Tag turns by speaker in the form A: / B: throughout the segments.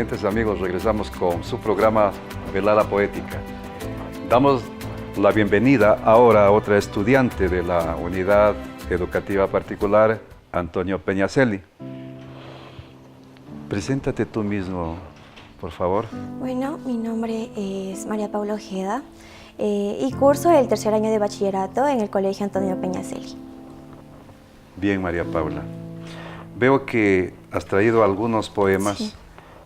A: televidentes amigos, regresamos con su programa Velada Poética. Damos la bienvenida ahora a otra estudiante de la Unidad Educativa Particular, Antonio Peñacelli. Preséntate tú mismo, por favor.
B: Bueno, mi nombre es María Paula Ojeda y curso el tercer año de bachillerato en el Colegio Antonio Peñacelli.
A: Bien, María Paula. Veo que has traído algunos poemas
B: Sí.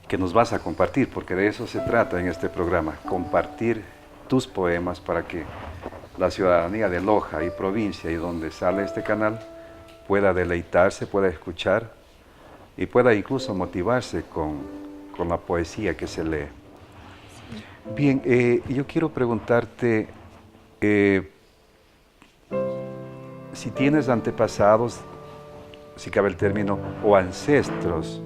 A: que nos vas a compartir, porque de eso se trata en este programa, compartir tus poemas para que la ciudadanía de Loja y provincia y donde sale este canal pueda deleitarse, pueda escuchar y pueda incluso motivarse con la poesía que se lee. Bien, yo quiero preguntarte si tienes antepasados, si cabe el término, o ancestros,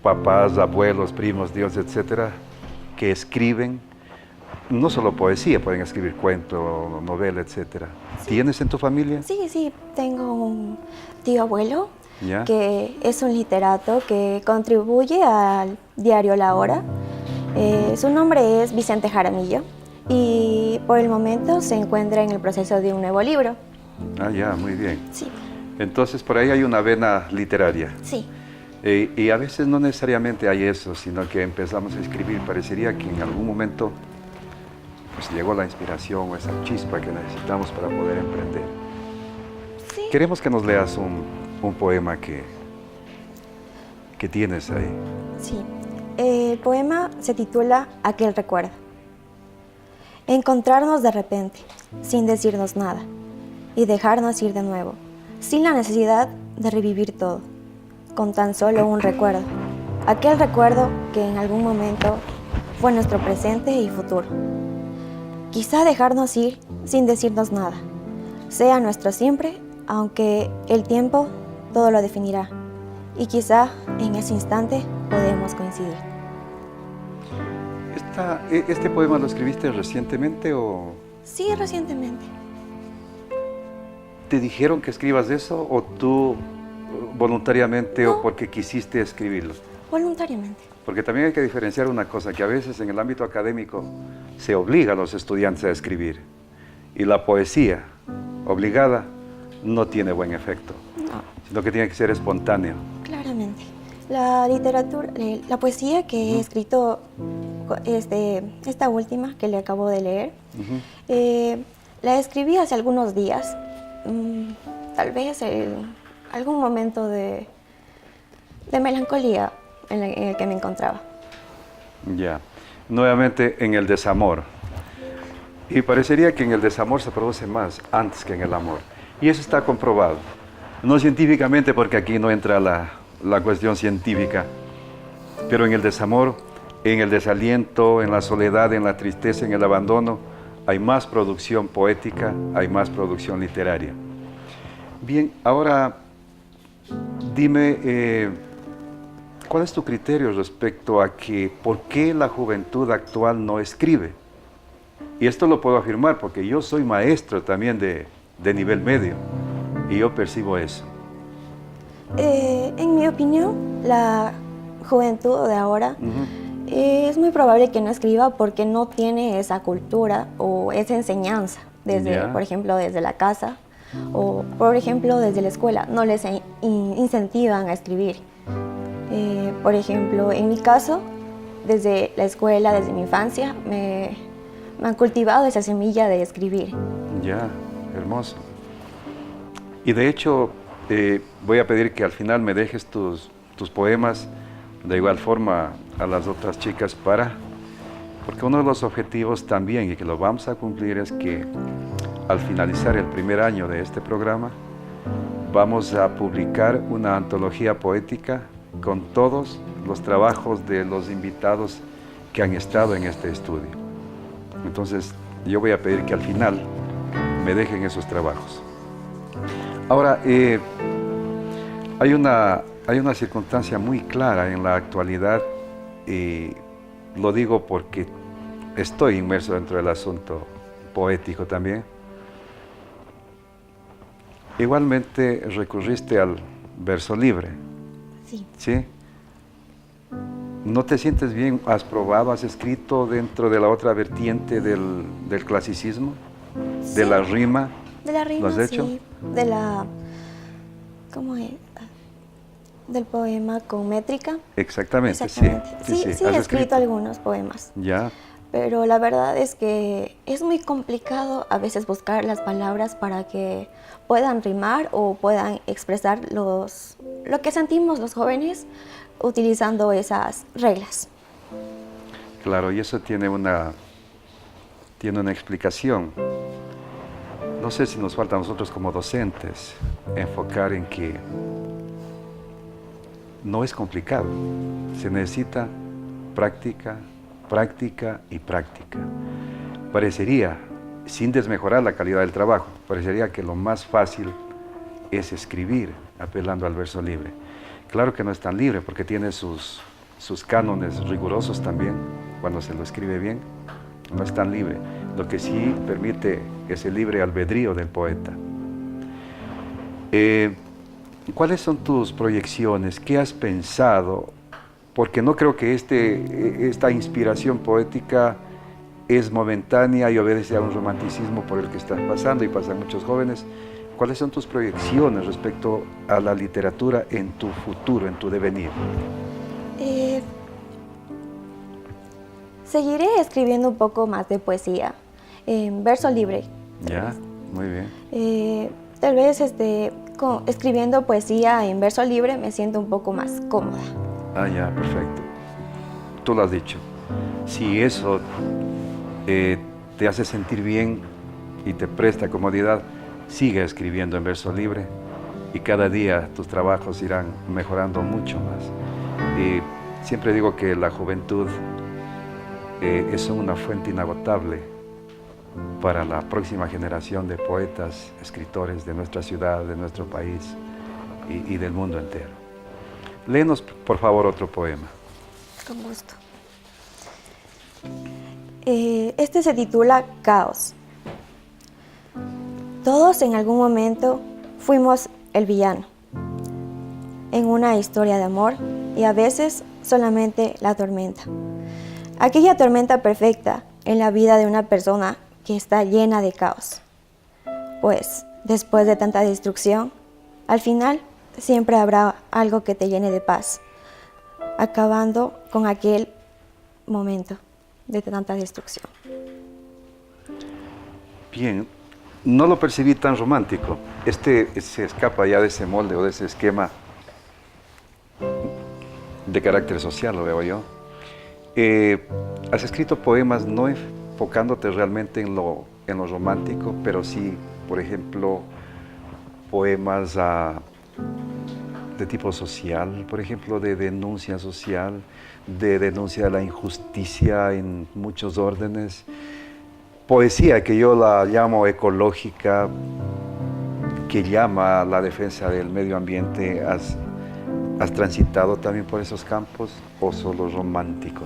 A: papás, abuelos, primos, tíos, etcétera, que escriben, no solo poesía, pueden escribir cuento, novela, etcétera.
B: Sí.
A: ¿Tienes en tu familia?
B: Sí, tengo un tío abuelo
A: ¿Ya?
B: que es un literato que contribuye al diario La Hora. Su nombre es Vicente Jaramillo y por el momento se encuentra en el proceso de un nuevo libro.
A: Ah, ya, muy bien.
B: Sí,
A: Entonces, por ahí hay una vena literaria.
B: sí.
A: Y a veces no necesariamente hay eso, sino que empezamos a escribir. Parecería que en algún momento pues, llegó la inspiración o esa chispa que necesitamos para poder emprender.
B: Sí.
A: Queremos que nos leas un poema que tienes ahí.
B: Sí. El poema se titula Aquel recuerdo. Encontrarnos de repente, sin decirnos nada, y dejarnos ir de nuevo, sin la necesidad de revivir todo, con tan solo un recuerdo. Aquel recuerdo que en algún momento fue nuestro presente y futuro. Quizá dejarnos ir sin decirnos nada, sea nuestro siempre, aunque el tiempo todo lo definirá. Y quizá en ese instante podemos coincidir.
A: ¿Este poema lo escribiste recientemente o
B: Sí, recientemente.
A: te dijeron que escribas eso o tú voluntariamente
B: No.
A: o porque quisiste escribirlo?
B: Voluntariamente.
A: Porque también hay que diferenciar una cosa, que a veces en el ámbito académico se obliga a los estudiantes a escribir y la poesía obligada no tiene buen efecto,
B: No,
A: sino que tiene que ser espontáneo.
B: claramente. La literatura, la poesía que he escrito, esta última que le acabo de leer, la escribí hace algunos días, tal vez en algún momento de melancolía en el que me encontraba.
A: Ya, nuevamente en el desamor. Y parecería que en el desamor se produce más antes que en el amor. Y eso está comprobado. No científicamente, porque aquí no entra la cuestión científica, pero en el desamor, en el desaliento, en la soledad, en la tristeza, en el abandono, hay más producción poética, hay más producción literaria. Bien, ahora dime, ¿cuál es tu criterio respecto a que por qué la juventud actual no escribe? Y esto lo puedo afirmar porque yo soy maestro también de nivel medio y yo percibo eso.
B: En mi opinión, la juventud de ahora es muy probable que no escriba porque no tiene esa cultura o esa enseñanza,
A: Ya.
B: por ejemplo, desde la casa o, por ejemplo, desde la escuela. No les incentivan a escribir. Por ejemplo, en mi caso, desde la escuela, desde mi infancia, me han cultivado esa semilla de escribir.
A: Ya, hermoso. Y de hecho, voy a pedir que al final me dejes tus poemas de igual forma a las otras chicas porque uno de los objetivos también, y que lo vamos a cumplir, es que al finalizar el primer año de este programa, vamos a publicar una antología poética con todos los trabajos de los invitados que han estado en este estudio. Entonces, yo voy a pedir que al final me dejen esos trabajos. Ahora, hay una circunstancia muy clara en la actualidad, y lo digo porque estoy inmerso dentro del asunto poético también. Igualmente recurriste al verso libre,
B: Sí.
A: ¿sí? ¿No te sientes bien? ¿Has probado, has escrito dentro de la otra vertiente del clasicismo? ¿De
B: Sí,
A: la rima?
B: de la
A: ¿Lo
B: rima,
A: has hecho?
B: sí. De la, ¿cómo es? Del poema con métrica.
A: Exactamente, sí.
B: Exactamente.
A: Sí,
B: Sí,
A: sí.
B: sí
A: ¿Has
B: he escrito
A: escrito?
B: algunos poemas.
A: Ya.
B: Pero la verdad es que es muy complicado a veces buscar las palabras para que puedan rimar o puedan expresar lo que sentimos los jóvenes utilizando esas reglas.
A: Claro, y eso tiene una explicación. No sé si nos falta a nosotros como docentes enfocar en que no es complicado. Se necesita práctica, práctica y práctica. Parecería, sin desmejorar la calidad del trabajo, parecería que lo más fácil es escribir apelando al verso libre. Claro que no es tan libre porque tiene sus cánones rigurosos también, cuando se lo escribe bien, no es tan libre. Lo que sí permite es el libre albedrío del poeta. ¿Cuáles son tus proyecciones? ¿Qué has pensado? Porque no creo que esta inspiración poética es momentánea y obedece a un romanticismo por el que estás pasando y pasan muchos jóvenes. ¿Cuáles son tus proyecciones respecto a la literatura en tu futuro, en tu devenir?
B: Seguiré escribiendo un poco más de poesía, en verso libre.
A: Ya, muy bien.
B: Tal vez escribiendo poesía en verso libre me siento un poco más cómoda.
A: Ah, ya, perfecto. Tú lo has dicho. Si eso te hace sentir bien y te presta comodidad, sigue escribiendo en verso libre y cada día tus trabajos irán mejorando mucho más. Siempre digo que la juventud es una fuente inagotable para la próxima generación de poetas, escritores de nuestra ciudad, de nuestro país y del mundo entero. Léenos, por favor, otro poema.
B: Con gusto. Este se titula Caos. Todos en algún momento fuimos el villano en una historia de amor y a veces solamente la tormenta. Aquella tormenta perfecta en la vida de una persona que está llena de caos. Pues después de tanta destrucción, al final siempre habrá algo que te llene de paz, acabando con aquel momento de tanta destrucción.
A: Bien, no lo percibí tan romántico. Se escapa ya de ese molde o de ese esquema de carácter social, lo veo yo. Has escrito poemas no enfocándote realmente en lo romántico, pero sí, por ejemplo, poemas de tipo social, por ejemplo, de denuncia social, de denuncia de la injusticia en muchos órdenes. Poesía que yo la llamo ecológica, que llama a la defensa del medio ambiente. ¿Has transitado también por esos campos o solo romántico?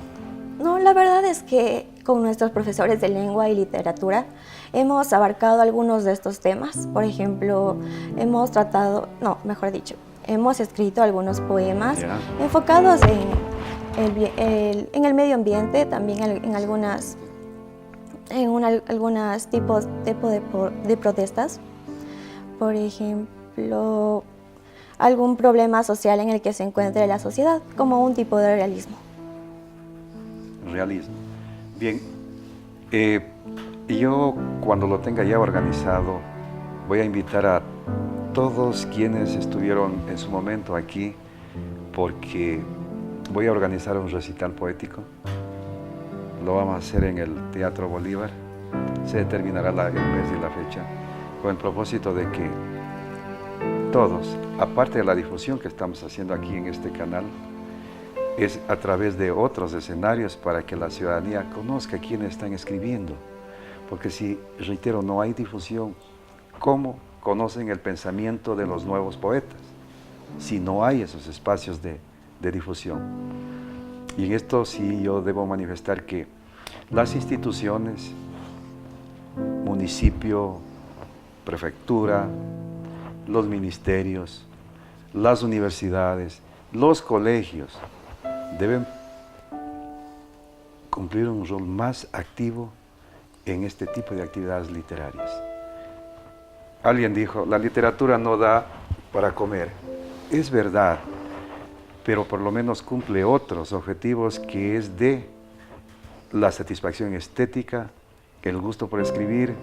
B: No, la verdad es que con nuestros profesores de lengua y literatura hemos abarcado algunos de estos temas. Por ejemplo, hemos escrito algunos poemas enfocados en el medio ambiente, también en algunos tipos de protestas. Por ejemplo, algún problema social en el que se encuentre la sociedad, como un tipo de realismo.
A: Realismo. Bien, yo cuando lo tenga ya organizado, voy a invitar a todos quienes estuvieron en su momento aquí, porque voy a organizar un recital poético. Lo vamos a hacer en el Teatro Bolívar. Se determinará el mes y la fecha, con el propósito de que todos, aparte de la difusión que estamos haciendo aquí en este canal, es a través de otros escenarios para que la ciudadanía conozca quiénes están escribiendo. Porque si, reitero, no hay difusión, ¿cómo conocen el pensamiento de los nuevos poetas? Si no hay esos espacios de difusión. Y en esto sí yo debo manifestar que las instituciones, municipio, prefectura, los ministerios, las universidades, los colegios, deben cumplir un rol más activo en este tipo de actividades literarias. Alguien dijo, la literatura no da para comer. Es verdad, pero por lo menos cumple otros objetivos, que es de la satisfacción estética, el gusto por escribir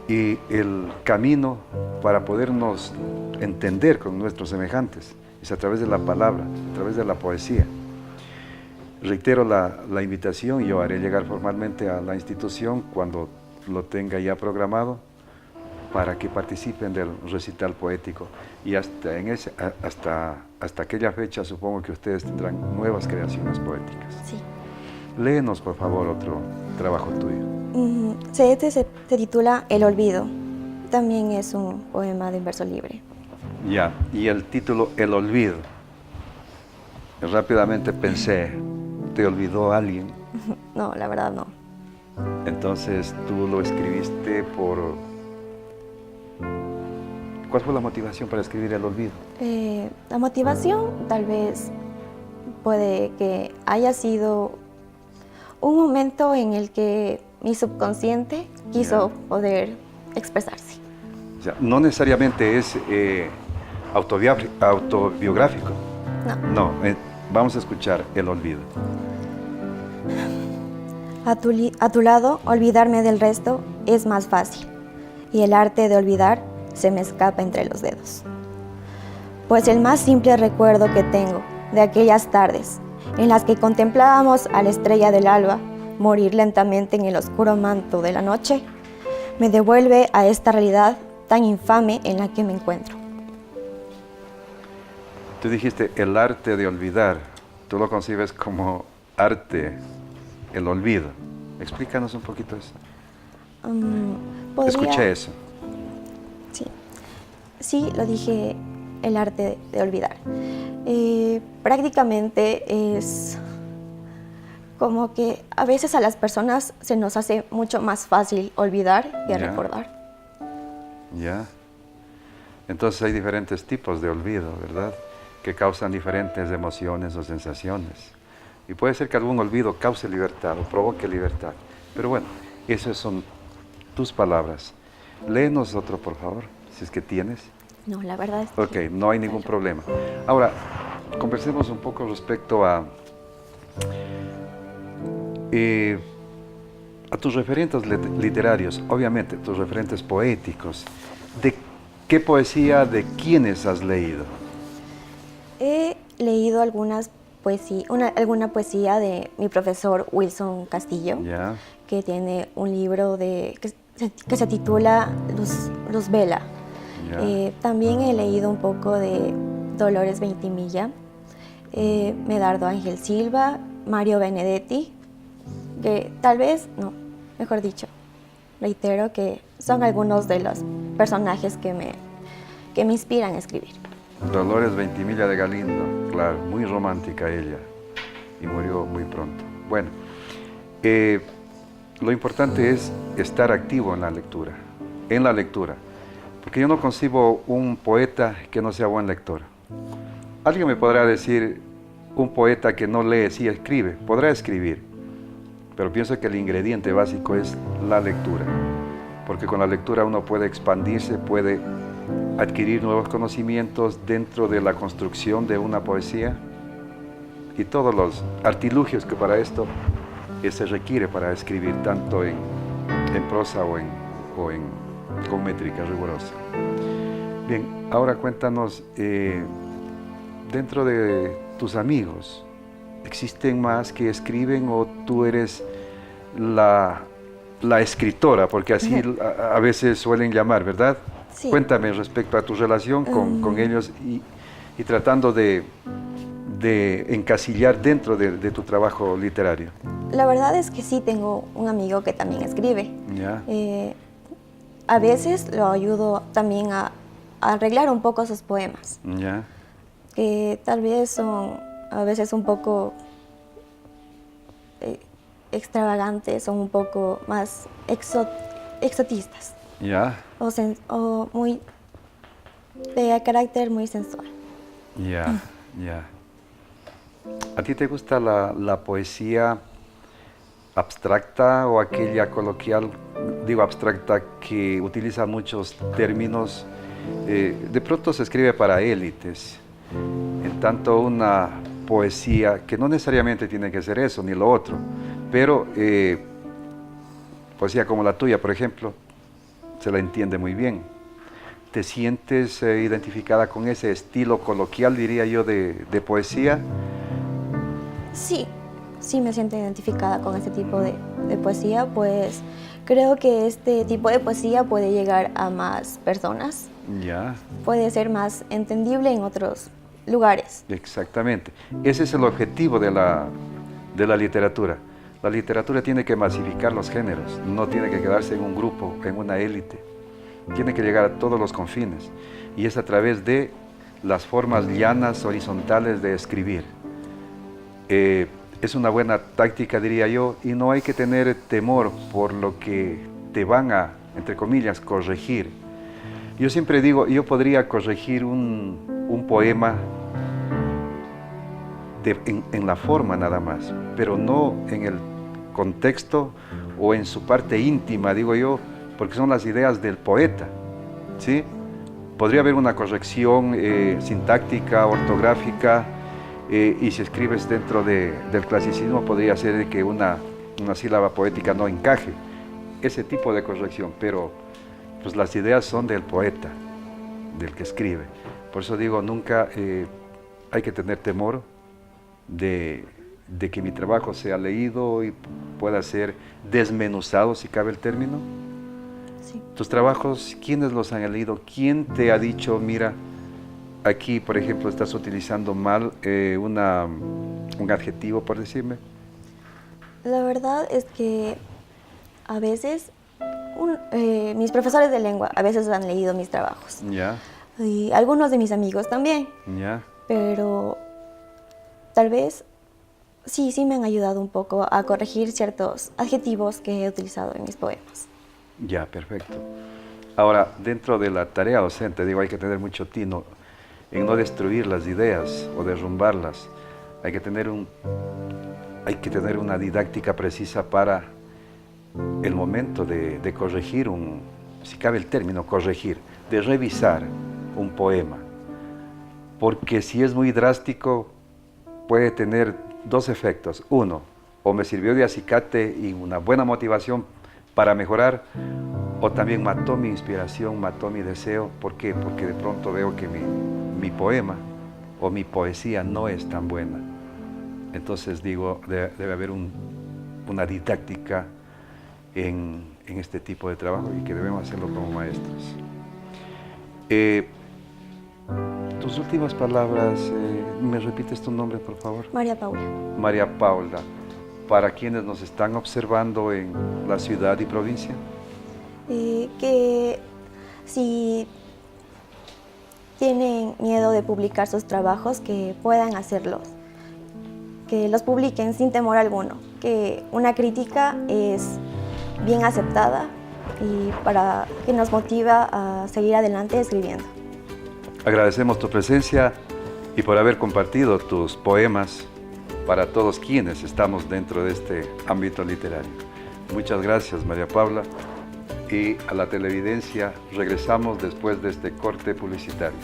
A: y el camino para podernos entender con nuestros semejantes. Es a través de la palabra, a través de la poesía. Reitero la invitación, yo haré llegar formalmente a la institución cuando lo tenga ya programado, para que participen del recital poético. Y hasta aquella fecha supongo que ustedes tendrán nuevas creaciones poéticas.
B: Sí.
A: Léenos, por favor, otro trabajo tuyo.
B: Este se titula El Olvido. También es un poema de verso libre.
A: Ya, y el título El Olvido. Rápidamente pensé, ¿te olvidó alguien?
B: No, la verdad no.
A: Entonces tú lo escribiste por... ¿Cuál fue la motivación para escribir El Olvido?
B: La motivación tal vez puede que haya sido un momento en el que mi subconsciente quiso poder expresarse.
A: O sea, no necesariamente es autobiográfico.
B: No.
A: No, vamos a escuchar El Olvido.
B: A tu lado, olvidarme del resto es más fácil, y el arte de olvidar se me escapa entre los dedos. Pues el más simple recuerdo que tengo de aquellas tardes en las que contemplábamos a la estrella del alba morir lentamente en el oscuro manto de la noche, me devuelve a esta realidad tan infame en la que me encuentro.
A: Tú dijiste el arte de olvidar. Tú lo concibes como arte, el olvido. Explícanos un poquito eso. Escuché eso.
B: Sí, lo dije, el arte de olvidar. Prácticamente es como que a veces a las personas se nos hace mucho más fácil olvidar que recordar.
A: Ya. Entonces hay diferentes tipos de olvido, ¿verdad? Que causan diferentes emociones o sensaciones. Y puede ser que algún olvido cause libertad o provoque libertad. Pero bueno, esas son tus palabras. Léenos otro, por favor, si es que tienes.
B: No, la verdad es que...
A: Ok, no hay ningún problema. Ahora, conversemos un poco respecto a tus referentes literarios, obviamente, tus referentes poéticos. ¿De qué poesía, de quiénes has leído?
B: He leído alguna poesía de mi profesor Wilson Castillo, que tiene un libro que se titula Luz Vela. También he leído un poco de Dolores Veintimilla, Medardo Ángel Silva, Mario Benedetti, que tal vez, no, mejor dicho, reitero que son algunos de los personajes que me inspiran a escribir.
A: Dolores Veintimilla de Galindo, claro, muy romántica ella, y murió muy pronto. Bueno, lo importante es estar activo en la lectura, porque yo no concibo un poeta que no sea buen lector. Alguien me podrá decir, un poeta que no lee, sí escribe, podrá escribir, pero pienso que el ingrediente básico es la lectura, porque con la lectura uno puede expandirse, puede adquirir nuevos conocimientos dentro de la construcción de una poesía y todos los artilugios que para esto se requiere para escribir, tanto en prosa o con métrica rigurosa. Bien, ahora cuéntanos, dentro de tus amigos, ¿existen más que escriben o tú eres la escritora? Porque así a veces suelen llamar, ¿verdad? Sí. Cuéntame respecto a tu relación con ellos y tratando de encasillar dentro de tu trabajo literario.
B: La verdad es que sí tengo un amigo que también escribe. A veces lo ayudo también a arreglar un poco sus poemas, que tal vez son a veces un poco extravagantes, son un poco más exotistas. O muy de carácter muy sensual.
A: ¿A ti te gusta la poesía abstracta o aquella coloquial, digo abstracta, que utiliza muchos términos, de pronto se escribe para élites. En tanto una poesía, que no necesariamente tiene que ser eso ni lo otro, pero poesía como la tuya, por ejemplo, se la entiende muy bien. ¿Te sientes identificada con ese estilo coloquial, diría yo, de poesía?
B: Sí, sí me siento identificada con este tipo de poesía, pues creo que este tipo de poesía puede llegar a más personas.
A: Ya.
B: Puede ser más entendible en otros lugares.
A: Exactamente. Ese es el objetivo de la literatura. La literatura tiene que masificar los géneros, no tiene que quedarse en un grupo, en una élite. Tiene que llegar a todos los confines. Y es a través de las formas llanas, horizontales de escribir. Es una buena táctica, diría yo, y no hay que tener temor por lo que te van a, entre comillas, corregir. Yo siempre digo, yo podría corregir un poema en la forma nada más, pero no en el contexto o en su parte íntima, digo yo, porque son las ideas del poeta, ¿sí? Podría haber una corrección sintáctica, ortográfica, y si escribes dentro del clasicismo podría ser que una sílaba poética no encaje, ese tipo de corrección, pero pues las ideas son del poeta, del que escribe. Por eso digo, nunca hay que tener temor de que mi trabajo sea leído y pueda ser desmenuzado, si cabe el término.
B: Sí.
A: Tus trabajos, ¿quiénes los han leído? ¿Quién te ha dicho, mira, aquí, por ejemplo, estás utilizando mal un adjetivo, por decirme?
B: La verdad es que a veces mis profesores de lengua a veces han leído mis trabajos.
A: Ya.
B: Y algunos de mis amigos también.
A: Ya.
B: Pero tal vez sí me han ayudado un poco a corregir ciertos adjetivos que he utilizado en mis poemas.
A: Ya, perfecto. Ahora, dentro de la tarea docente, digo, hay que tener mucho tino en no destruir las ideas o derrumbarlas. Hay que tener una didáctica precisa para el momento de corregir si cabe el término, corregir, de revisar un poema. Porque si es muy drástico, puede tener dos efectos. Uno, o me sirvió de acicate y una buena motivación para mejorar, o también mató mi inspiración, mató mi deseo. ¿Por qué? Porque de pronto veo que mi poema o mi poesía no es tan buena. Entonces digo, debe haber una didáctica en este tipo de trabajo y que debemos hacerlo como maestros. Tus últimas palabras, ¿me repites tu nombre, por favor?
B: María Paula.
A: María Paula, para quienes nos están observando en la ciudad y provincia.
B: Que si tienen miedo de publicar sus trabajos, que puedan hacerlos, que los publiquen sin temor alguno, que una crítica es bien aceptada y para que nos motiva a seguir adelante escribiendo.
A: Agradecemos tu presencia y por haber compartido tus poemas para todos quienes estamos dentro de este ámbito literario. Muchas gracias, María Paula, y a la televidencia regresamos después de este corte publicitario.